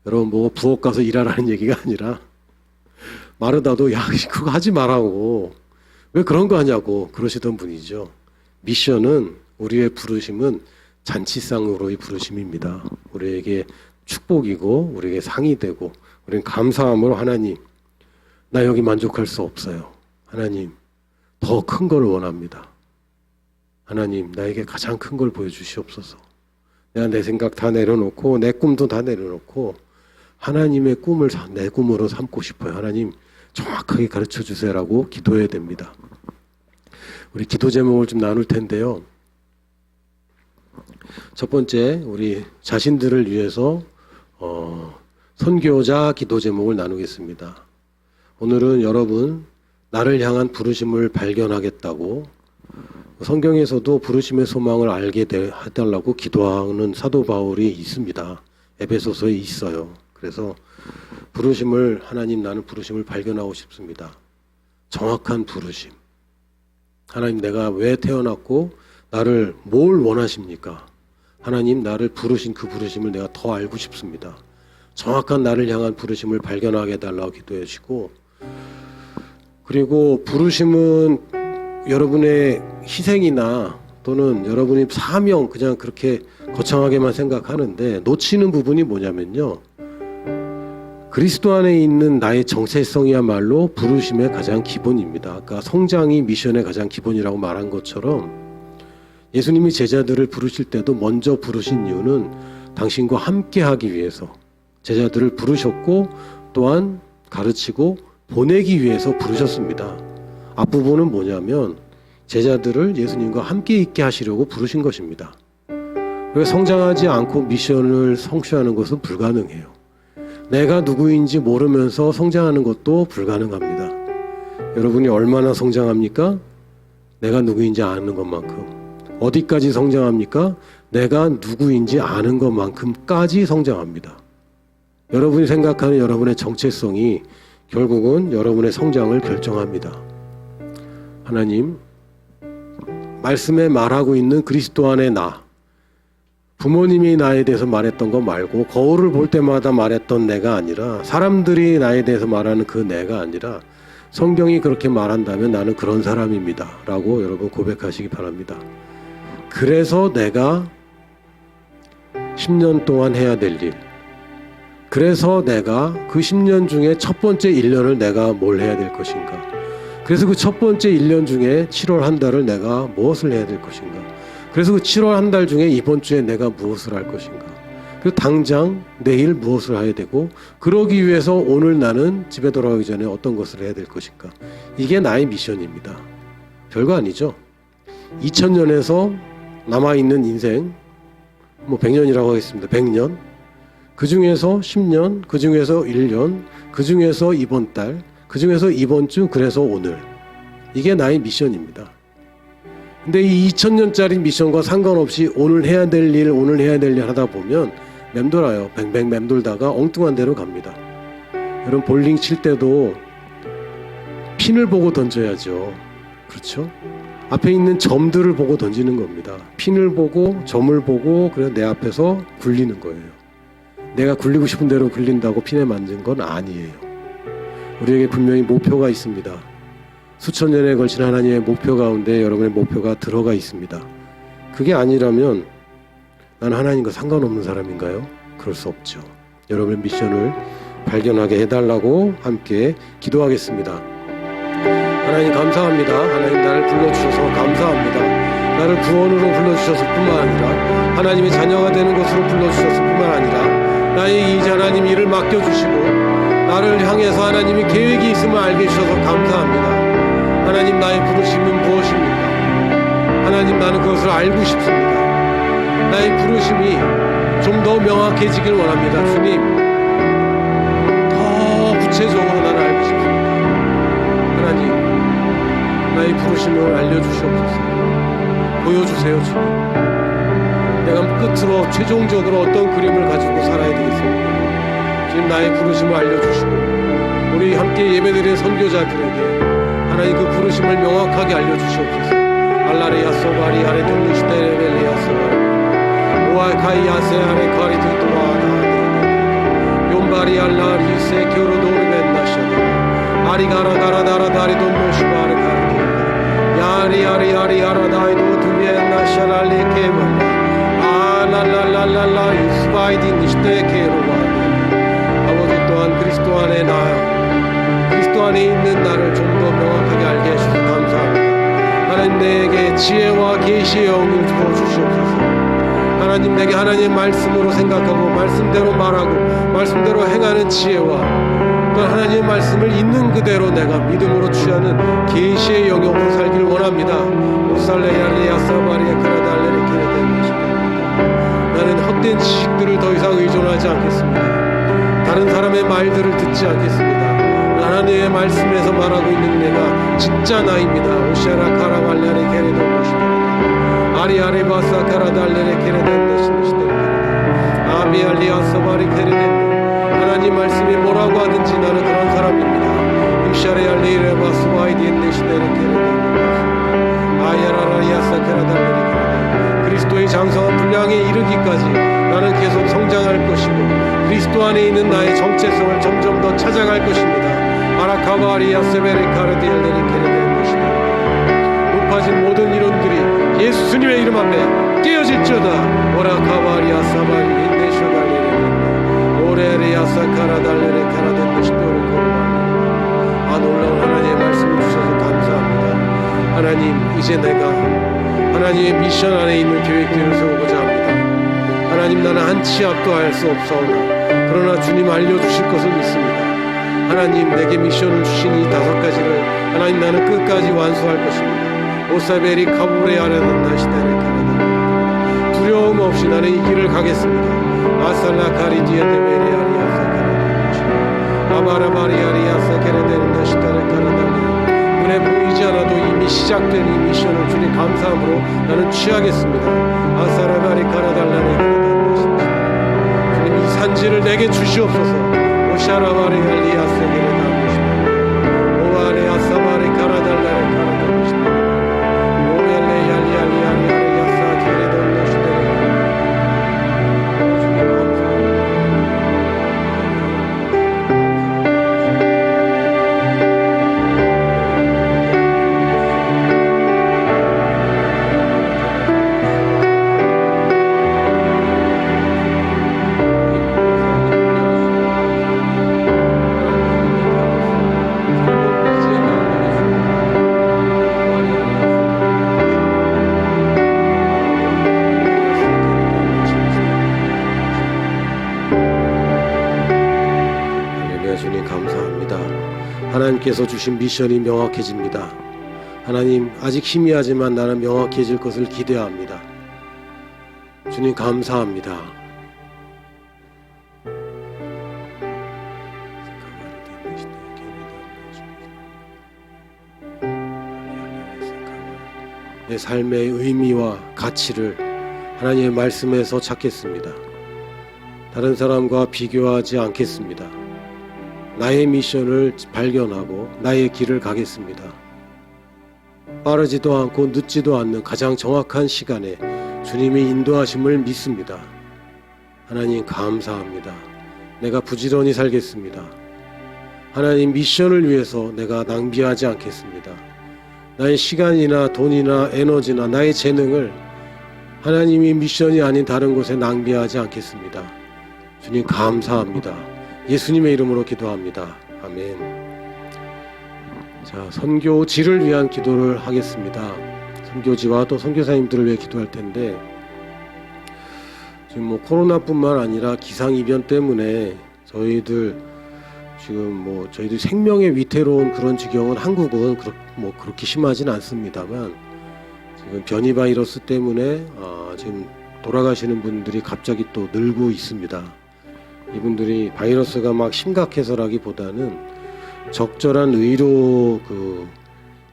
여러분 뭐 부엌 가서 일하라는 얘기가 아니라, 마르다도 야 그거 하지 말라고, 왜 그런 거 하냐고 그러시던 분이죠. 미션은, 우리의 부르심은 잔치상으로의 부르심입니다. 우리에게 축복이고 우리에게 상이 되고, 우리는 감사함으로 하나님 나 여기 만족할 수 없어요. 하나님 더 큰 걸 원합니다. 하나님 나에게 가장 큰 걸 보여주시옵소서. 내가 내 생각 다 내려놓고 내 꿈도 다 내려놓고 하나님의 꿈을 내 꿈으로 삼고 싶어요. 하나님 정확하게 가르쳐 주세요라고 기도해야 됩니다. 우리 기도 제목을 좀 나눌 텐데요. 첫 번째, 우리 자신들을 위해서 선교자 기도 제목을 나누겠습니다. 오늘은 여러분 나를 향한 부르심을 발견하겠다고, 성경에서도 부르심의 소망을 알게 해달라고 기도하는 사도 바울이 있습니다. 에베소서에 있어요. 그래서 하나님 나는 부르심을 발견하고 싶습니다. 정확한 부르심. 하나님 내가 왜 태어났고 나를 뭘 원하십니까? 하나님 나를 부르신 그 부르심을 내가 더 알고 싶습니다. 정확한 나를 향한 부르심을 발견하게 해달라고 기도해 주시고, 그리고 부르심은 여러분의 희생이나 또는 여러분의 사명 그냥 그렇게 거창하게만 생각하는데 놓치는 부분이 뭐냐면요, 그리스도 안에 있는 나의 정체성이야말로 부르심의 가장 기본입니다. 아까 성장이 미션의 가장 기본이라고 말한 것처럼 예수님이 제자들을 부르실 때도 먼저 부르신 이유는 당신과 함께 하기 위해서 제자들을 부르셨고 또한 가르치고 보내기 위해서 부르셨습니다. 앞부분은 뭐냐면 제자들을 예수님과 함께 있게 하시려고 부르신 것입니다. 그래서 성장하지 않고 미션을 성취하는 것은 불가능해요. 내가 누구인지 모르면서 성장하는 것도 불가능합니다. 여러분이 얼마나 성장합니까? 내가 누구인지 아는 것만큼. 어디까지 성장합니까? 내가 누구인지 아는 것만큼까지 성장합니다. 여러분이 생각하는 여러분의 정체성이 결국은 여러분의 성장을 결정합니다. 하나님, 말씀에 말하고 있는 그리스도 안의 나, 부모님이 나에 대해서 말했던 거 말고 거울을 볼 때마다 말했던 내가 아니라, 사람들이 나에 대해서 말하는 그 내가 아니라 성경이 그렇게 말한다면 나는 그런 사람입니다 라고 여러분 고백하시기 바랍니다. 그래서 내가 10년 동안 해야 될 일, 그래서 내가 그 10년 중에 첫 번째 1년을 내가 뭘 해야 될 것인가, 그래서 그 첫 번째 1년 중에 7월 한 달을 내가 무엇을 해야 될 것인가, 그래서 그 7월 한 달 중에 이번 주에 내가 무엇을 할 것인가, 그리고 당장 내일 무엇을 해야 되고, 그러기 위해서 오늘 나는 집에 돌아가기 전에 어떤 것을 해야 될 것인가. 이게 나의 미션입니다. 별거 아니죠. 2000년에서 남아있는 인생, 100년이라고 하겠습니다. 100년. 그 중에서 10년, 그 중에서 1년, 그 중에서 이번 달, 그 중에서 이번 주, 그래서 오늘. 이게 나의 미션입니다. 근데 이 2000년짜리 미션과 상관없이 오늘 해야 될 일 하다 보면 맴돌아요. 뱅뱅 맴돌다가 엉뚱한 데로 갑니다. 여러분 볼링 칠 때도 핀을 보고 던져야죠. 그렇죠? 앞에 있는 점들을 보고 던지는 겁니다. 핀을 보고 점을 보고 그래서 내 앞에서 굴리는 거예요. 내가 굴리고 싶은 대로 굴린다고 핀에 맞는 건 아니에요. 우리에게 분명히 목표가 있습니다. 수천 년에 걸친 하나님의 목표 가운데 여러분의 목표가 들어가 있습니다. 그게 아니라면 나는 하나님과 상관없는 사람인가요? 그럴 수 없죠. 여러분의 미션을 발견하게 해달라고 함께 기도하겠습니다. 하나님 감사합니다. 하나님 나를 불러주셔서 감사합니다. 나를 구원으로 불러주셨을 뿐만 아니라 하나님의 자녀가 되는 것으로 불러주셨을 뿐만 아니라 나의 이제 하나님 일을 맡겨주시고 나를 향해서 하나님이 계획이 있음을 알게 해주셔서 감사합니다. 하나님 나의 부르심은 무엇입니까? 하나님 나는 그것을 알고 싶습니다. 나의 부르심이 좀 더 명확해지길 원합니다. 주님, 더 구체적으로 나를 알고 싶습니다. 하나님, 나의 부르심을 알려주시옵소서. 보여주세요, 주님. 내가 끝으로 최종적으로 어떤 그림을 가지고 살아야 되겠습니까? 주님, 나의 부르심을 알려주시고 우리 함께 예배드린 선교자들에게 하나님 그 부르심을 명확하게 알려주시옵소서. 알라레 야소바리 아레 동시테레벨레 야소바리 오아카이 야세 아레 카리트 도와다 용바리 알라리 세 교로도르벤나샤다 아리가라가라다라 다리도 모시바르 카르티 야리 아라다이도 두비엔나샤랄리 케벌 아랄랄랄랄라 유스바이디 니시테 케로바디 아버지 또한 그리스도 안에 나 그리스도 안에 있는 나를 좀 더 명확하게 알게 해주셔서 감사합니다. 하나님 내게 지혜와 계시의 영을 부어주시옵소서. 하나님 내게 하나님의 말씀으로 생각하고 말씀대로 말하고 말씀대로 행하는 지혜와 또 하나님의 말씀을 있는 그대로 내가 믿음으로 취하는 계시의 영역으로 살기를 원합니다. 나는 헛된 지식들을 더 이상 의존하지 않겠습니다. 다른 사람의 말들을 듣지 않겠습니다. 하나님의 말씀에서 말하고 있는 내가 진짜 나입니다. 오시아라 카라발레레 게레도 모시다 아리아레 바사 카라달레레 게레덴데 신시데 아비알리아사바리 케르덴 하나님 말씀이 뭐라고 하든지 나는 그런 사람입니다. 임샤레알리레바스와이디엔네 시데레 케르덴 아야라라리아사케라달레레 그리스도의 장성한 분량에 이르기까지 나는 계속 성장할 것이고 그리스도 안에 있는 나의 정체성을 점점 더 찾아갈 것입니다. 아라카바리아세베레카르디엘레레 케르덴 높아진 모든 이론들이 예수님의 이름 앞에 깨어질지어다. 오라카바리아 사바리 인데쇼달레레 오레리아 사카라달레레 카라덴데시도르 코르마 놀라운 하나님의 말씀을 주셔서 감사합니다. 하나님 이제 내가 하나님의 미션 안에 있는 계획들을 세우고자 합니다. 하나님 나는 한 치 앞도 할 수 없사오나 그러나 주님 알려주실 것을 믿습니다. 하나님 내게 미션을 주신 이 5가지를 하나님 나는 끝까지 완수할 것입니다. 오사베리 카부레 아레난나 시데레 카라다 두려움 없이 나는 이 길을 가겠습니다. 아살라 카리디에 데베레 아리아사 카라다 아바라바리 아리아사 케레데르나 시데레 카라다 눈에 보이지 않아도 이미 시작된 이 미션을 주님 감사함으로 나는 취하겠습니다. 아사라바리 카라달라레 카라다 주님 이 산지를 내게 주시옵소서. 오샤라바리 알리아사 케레다 오바레 아사바리 카라달라레 카라다 하나님께서 주신 미션이 명확해집니다. 하나님 아직 희미하지만 나는 명확해질 것을 기대합니다. 주님 감사합니다. 내 삶의 의미와 가치를 하나님의 말씀에서 찾겠습니다. 다른 사람과 비교하지 않겠습니다. 나의 미션을 발견하고 나의 길을 가겠습니다. 빠르지도 않고 늦지도 않는 가장 정확한 시간에 주님의 인도하심을 믿습니다. 하나님 감사합니다. 내가 부지런히 살겠습니다. 하나님 미션을 위해서 내가 낭비하지 않겠습니다. 나의 시간이나 돈이나 에너지나 나의 재능을 하나님이 미션이 아닌 다른 곳에 낭비하지 않겠습니다. 주님 감사합니다. 예수님의 이름으로 기도합니다. 아멘. 자, 선교지를 위한 기도를 하겠습니다. 선교지와 또 선교사님들을 위해 기도할 텐데 지금 코로나뿐만 아니라 기상이변 때문에 저희들 지금 저희들 생명의 위태로운 그런 지경은 한국은 그렇게 심하진 않습니다만 지금 변이 바이러스 때문에 지금 돌아가시는 분들이 갑자기 또 늘고 있습니다. 이분들이 바이러스가 막 심각해서라기보다는 적절한 의료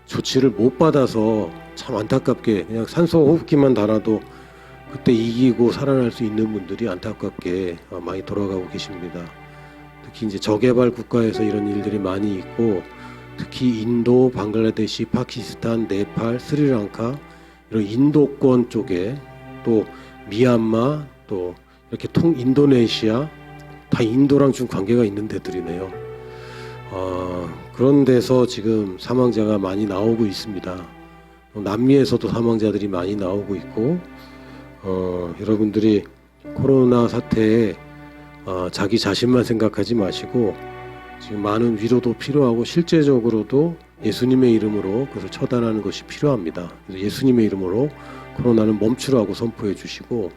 조치를 못 받아서 참 안타깝게 그냥 산소 호흡기만 달아도 그때 이기고 살아날 수 있는 분들이 안타깝게 많이 돌아가고 계십니다. 특히 이제 저개발 국가에서 이런 일들이 많이 있고 특히 인도, 방글라데시, 파키스탄, 네팔, 스리랑카 이런 인도권 쪽에 또 미얀마 또 이렇게 인도네시아 다 인도랑 좀 관계가 있는 데들이네요. 그런 데서 지금 사망자가 많이 나오고 있습니다. 남미에서도 사망자들이 많이 나오고 있고 여러분들이 코로나 사태에 자기 자신만 생각하지 마시고 지금 많은 위로도 필요하고 실제적으로도 예수님의 이름으로 그것을 처단하는 것이 필요합니다. 그래서 예수님의 이름으로 코로나는 멈추라고 선포해 주시고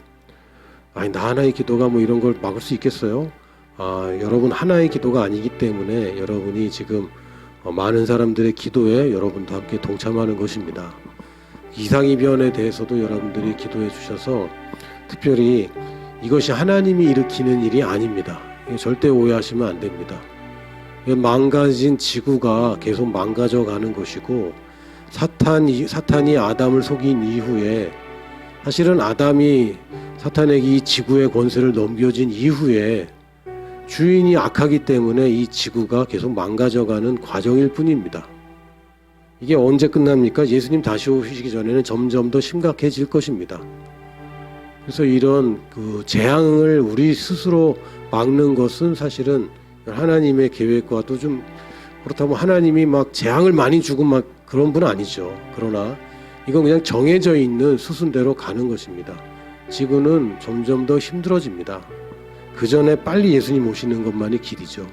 나 하나의 기도가 이런 걸 막을 수 있겠어요? 여러분 하나의 기도가 아니기 때문에 여러분이 지금 많은 사람들의 기도에 여러분도 함께 동참하는 것입니다. 이상이변에 대해서도 여러분들이 기도해 주셔서 특별히 이것이 하나님이 일으키는 일이 아닙니다. 절대 오해하시면 안 됩니다. 망가진 지구가 계속 망가져가는 것이고 사탄이 아담을 속인 이후에 사실은 아담이 사탄에게 이 지구의 권세를 넘겨진 이후에 주인이 악하기 때문에 이 지구가 계속 망가져가는 과정일 뿐입니다. 이게 언제 끝납니까? 예수님 다시 오시기 전에는 점점 더 심각해질 것입니다. 그래서 이런 그 재앙을 우리 스스로 막는 것은 사실은 하나님의 계획과 또 좀 그렇다면 하나님이 막 재앙을 많이 주고 막 그런 분 아니죠. 그러나 이건 그냥 정해져 있는 수순대로 가는 것입니다. 지구는 점점 더 힘들어집니다. 그 전에 빨리 예수님 오시는 것만이 길이죠.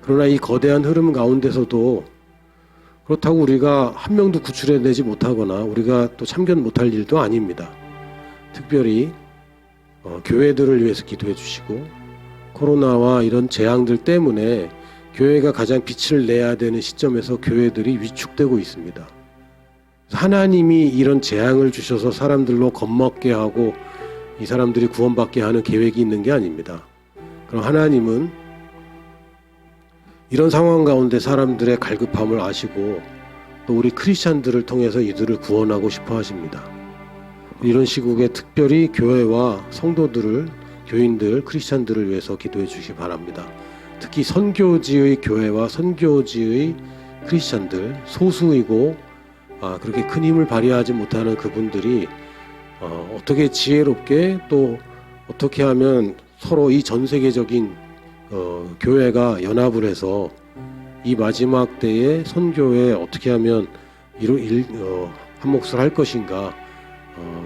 그러나 이 거대한 흐름 가운데서도 그렇다고 우리가 한 명도 구출해내지 못하거나 우리가 또 참견 못할 일도 아닙니다. 특별히 교회들을 위해서 기도해 주시고 코로나와 이런 재앙들 때문에 교회가 가장 빛을 내야 되는 시점에서 교회들이 위축되고 있습니다. 하나님이 이런 재앙을 주셔서 사람들로 겁먹게 하고 이 사람들이 구원받게 하는 계획이 있는 게 아닙니다. 그럼 하나님은 이런 상황 가운데 사람들의 갈급함을 아시고 또 우리 크리스찬들을 통해서 이들을 구원하고 싶어 하십니다. 이런 시국에 특별히 교회와 성도들을, 교인들, 크리스찬들을 위해서 기도해 주시기 바랍니다. 특히 선교지의 교회와 선교지의 크리스찬들, 소수이고 그렇게 큰 힘을 발휘하지 못하는 그분들이 어떻게 지혜롭게 또 어떻게 하면 서로 이 전 세계적인 교회가 연합을 해서 이 마지막 때에 선교에 어떻게 하면 한 몫을 할 것인가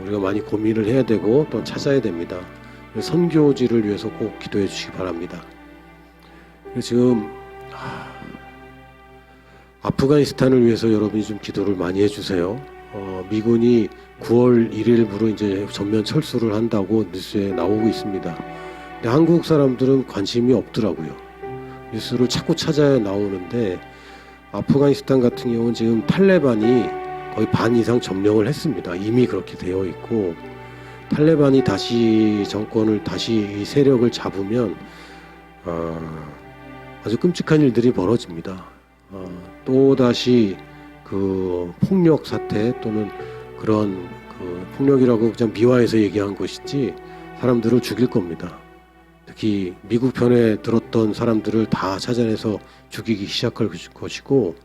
우리가 많이 고민을 해야 되고 또 찾아야 됩니다. 선교지를 위해서 꼭 기도해 주시기 바랍니다. 지금 아프가니스탄을 위해서 여러분이 좀 기도를 많이 해주세요. 미군이 9월 1일부로 이제 전면 철수를 한다고 뉴스에 나오고 있습니다. 근데 한국 사람들은 관심이 없더라고요. 뉴스를 자꾸 찾아야 나오는데 아프가니스탄 같은 경우는 지금 탈레반이 거의 반 이상 점령을 했습니다. 이미 그렇게 되어 있고 탈레반이 다시 정권을 다시 이 세력을 잡으면 아주 끔찍한 일들이 벌어집니다. 또다시 그 폭력 사태 또는 그런 그 폭력이라고 그냥 미화해서 얘기한 것이지 사람들을 죽일 겁니다. 특히 미국 편에 들었던 사람들을 다 찾아내서 죽이기 시작할 것이고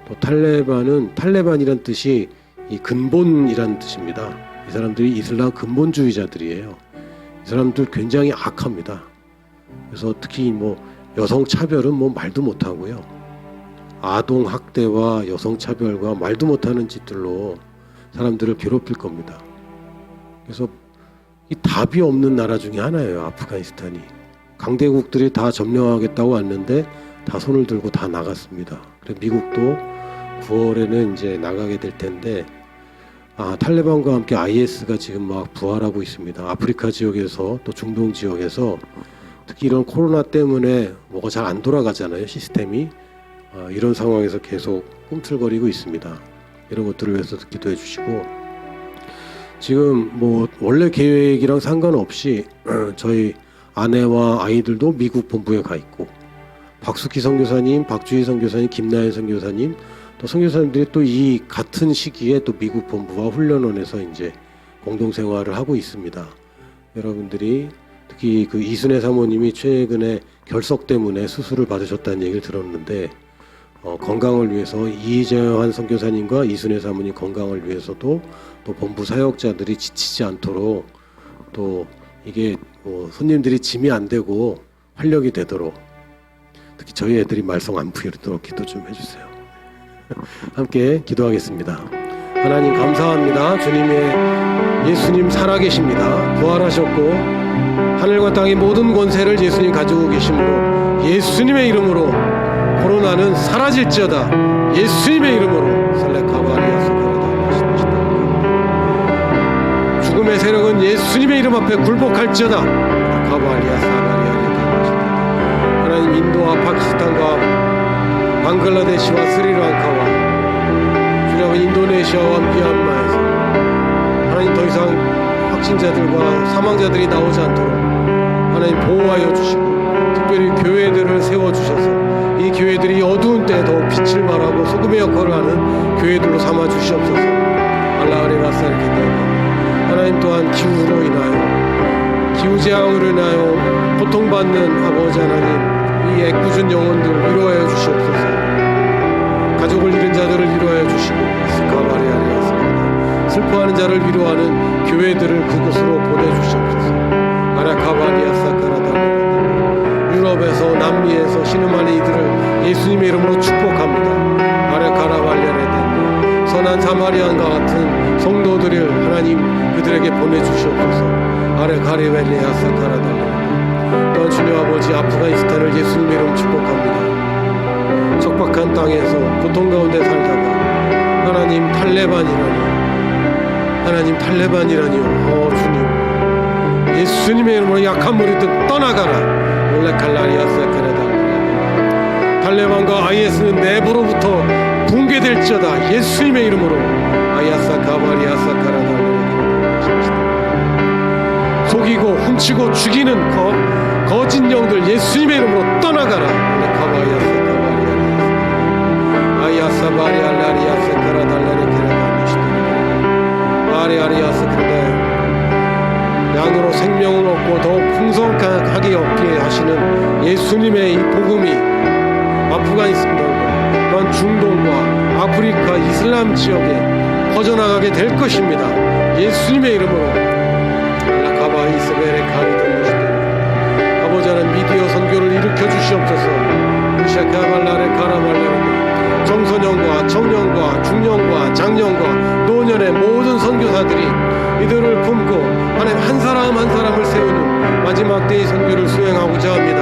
또 탈레반이란 뜻이 이 근본이란 뜻입니다. 이 사람들이 이슬람 근본주의자들이에요. 이 사람들 굉장히 악합니다. 그래서 특히 여성 차별은 말도 못하고요. 아동 학대와 여성 차별과 말도 못하는 짓들로 사람들을 괴롭힐 겁니다. 그래서 이 답이 없는 나라 중에 하나예요. 아프가니스탄이. 강대국들이 다 점령하겠다고 왔는데 다 손을 들고 다 나갔습니다. 그래서 미국도 9월에는 이제 나가게 될 텐데 탈레반과 함께 IS가 지금 막 부활하고 있습니다. 아프리카 지역에서 또 중동 지역에서 특히 이런 코로나 때문에 뭐가 잘 안 돌아가잖아요. 시스템이. 이런 상황에서 계속 꿈틀거리고 있습니다. 이런 것들을 위해서 기도해 주시고 지금 원래 계획이랑 상관없이 저희 아내와 아이들도 미국 본부에 가 있고 박숙희 선교사님, 박주희 선교사님, 김나연 선교사님 또 선교사님들이 또 이 같은 시기에 또 미국 본부와 훈련원에서 이제 공동 생활을 하고 있습니다. 여러분들이 특히 그 이순애 사모님이 최근에 결석 때문에 수술을 받으셨다는 얘기를 들었는데 건강을 위해서 이재환 선교사님과 이순애 사모님 건강을 위해서도 또 본부 사역자들이 지치지 않도록 또 이게 손님들이 짐이 안 되고 활력이 되도록 특히 저희 애들이 말썽 안 부리도록 기도 좀 해주세요. 함께 기도하겠습니다. 하나님 감사합니다. 예수님 살아계십니다. 부활하셨고 하늘과 땅의 모든 권세를 예수님 가지고 계심으로 예수님의 이름으로 코로나는 사라질지어다. 예수님의 이름으로 죽음의 세력은 예수님의 이름 앞에 굴복할지어다. 하나님 인도와 파키스탄과 방글라데시와 스리랑카와 주님은 인도네시아와 미얀마에서 하나님 더 이상 확진자들과 사망자들이 나오지 않도록 하나님 보호하여 주시고 특별히 교회들을 세워주셔서 이 교회들이 어두운 때에 더 빛을 발하고 소금의 역할을 하는 교회들로 삼아 주시옵소서. 알라하레 바사르케다 하나님 또한 기후로 인하여 기후재앙으로 인하여 고통받는 아버지 하나님 이 애꿎은 영혼들 위로하여 주시옵소서. 가족을 잃은 자들을 위로하여 주시고 스카바리아리아스카다 슬퍼하는 자를 위로하는 교회들을 그곳으로 보내주시옵소서. 아라카바리아사카라다 유럽에서 남미에서 신음하는 이들을 예수님의 이름으로 축복합니다. 아라카라발리아레데 선한 사마리안과 같은 성도들을 하나님 그들에게 보내주시옵소서. 아라카리벨리아사카라다 또한 주님 아버지 아프가니스탄을 예수님의 이름으로 축복합니다. 척박한 땅에서 고통 가운데 살다가 하나님 탈레반이라니요 주님 예수님의 이름으로 약한 무리들 떠나가라. 탈레반과 IS는 내부로부터 붕괴될지어다. 예수님의 이름으로 아야사카바리아사카라다 속이고 훔치고 죽이는 거짓 영들 예수님의 이름으로 떠나가라. 양으로 생명을 얻고 더욱 풍성하게 얻게 하시는 예수님의 이 복음이 아프가니스탄과 또한 중동과 아프리카 이슬람 지역에 퍼져나가게 될 것입니다. 예수님의 이름으로 아버지 하나님 미디어 선교를 일으켜 주시옵소서. 청소년과 청년과 중년과 장년과 노년의 모든 선교사들이 이들을 품고 하나님 한 사람 한 사람을 세우는 마지막 때의 선교를 수행하고자 합니다.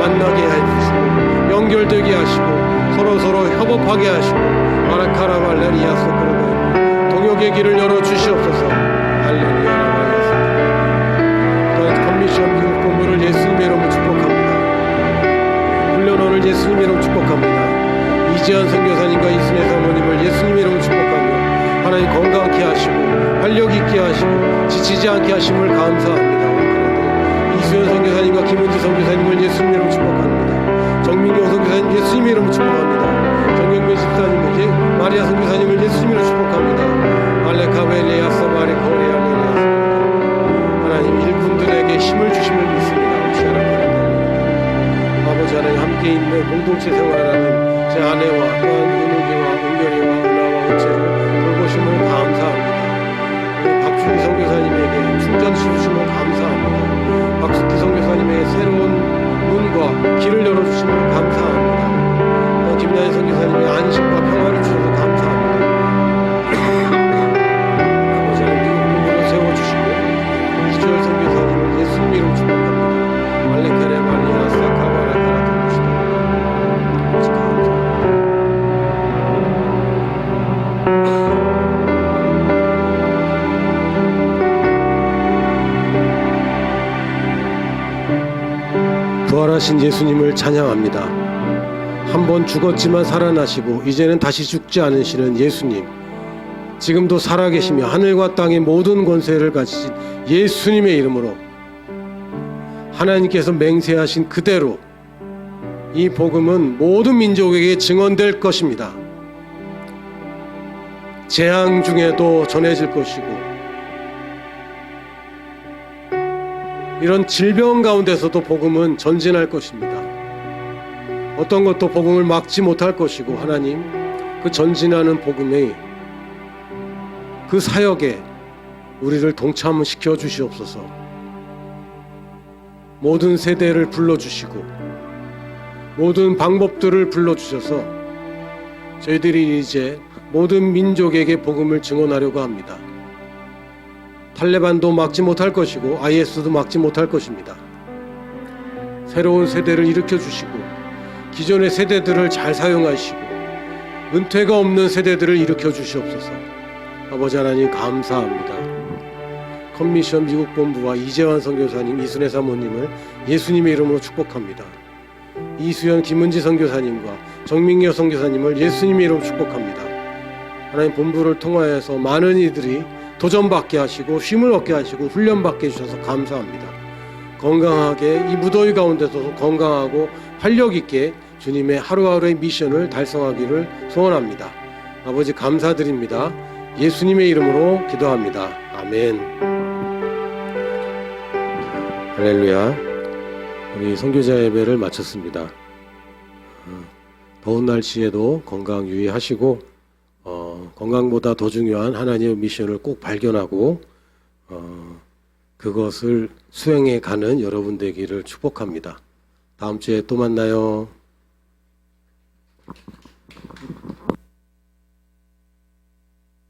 만나게 해주시고 연결되게 하시고 서로 협업하게 하시고 동역의 길을 열어주시옵소서. 할렐루야. 또한 커미션 미국 본부를 예수님의 이름으로 축복합니다. 훈련원을 예수님의 이름으로 축복합니다. 이재한 선교사님과 이순혜 사모님을 예수님의 이름으로 축복하며 하나님 건강케 하시고 활력 있게 하시고 지치지 않게 하심을 감사합니다. 이수연 선교사님과 김은지 선교사님을 예수님의 이름으로 축복합니다. 정민경 선교사님 예수님의 이름으로 축복합니다. 정경민 집사님을 마리아 선교사님을 예수님의 이름으로 축복합니다. 알레카벨리아사 마리코리알레리아사 하나님 일꾼들에게 힘을 주심을 믿습니다. 아버지 하나님 함께 있는 공동체 생활하는 제 아내와 또한 은옥이와 은결이와 은하와 은채를 돌보심을 감사합니다. 박주기 선교사님에게 충전 주심을 감사합니다. 박숙기 선교사님에게 새로운 문과 길을 열어주심을 감사합니다. 김나희 선교사님의 안식과 평화를 주셔서 감사합니다. 아버지 하나님 미국 본부를 세워주시고 이주열 선교사님을 예수님 이름 축복합니다. 알레카레 말리아 사카바라카라 도무시다. 아버지 감사합니다. 부활하신 예수님을 찬양합니다. 한 번 죽었지만 살아나시고 이제는 다시 죽지 않으시는 예수님, 지금도 살아계시며 하늘과 땅의 모든 권세를 가지신 예수님의 이름으로 하나님께서 맹세하신 그대로 이 복음은 모든 민족에게 증언될 것입니다. 재앙 중에도 전해질 것이고 이런 질병 가운데서도 복음은 전진할 것입니다. 어떤 것도 복음을 막지 못할 것이고 하나님 그 전진하는 복음의 그 사역에 우리를 동참시켜 주시옵소서. 모든 세대를 불러주시고 모든 방법들을 불러주셔서 저희들이 이제 모든 민족에게 복음을 증언하려고 합니다. 탈레반도 막지 못할 것이고 IS도 막지 못할 것입니다. 새로운 세대를 일으켜 주시고 기존의 세대들을 잘 사용하시고 은퇴가 없는 세대들을 일으켜 주시옵소서. 아버지 하나님 감사합니다. 컨미션 미국 본부와 이재환 선교사님, 이순혜 사모님을 예수님의 이름으로 축복합니다. 이수연, 김은지 선교사님과 정민경 선교사님을 예수님의 이름으로 축복합니다. 하나님 본부를 통하여서 많은 이들이 도전받게 하시고 쉼을 얻게 하시고 훈련받게 해주셔서 감사합니다. 건강하게 이 무더위 가운데서도 건강하고 활력 있게 주님의 하루하루의 미션을 달성하기를 소원합니다. 아버지 감사드립니다. 예수님의 이름으로 기도합니다. 아멘. 할렐루야. 우리 선교자 예배를 마쳤습니다. 더운 날씨에도 건강 유의하시고 건강보다 더 중요한 하나님의 미션을 꼭 발견하고 그것을 수행해 가는 여러분 되기를 축복합니다. 다음 주에 또 만나요.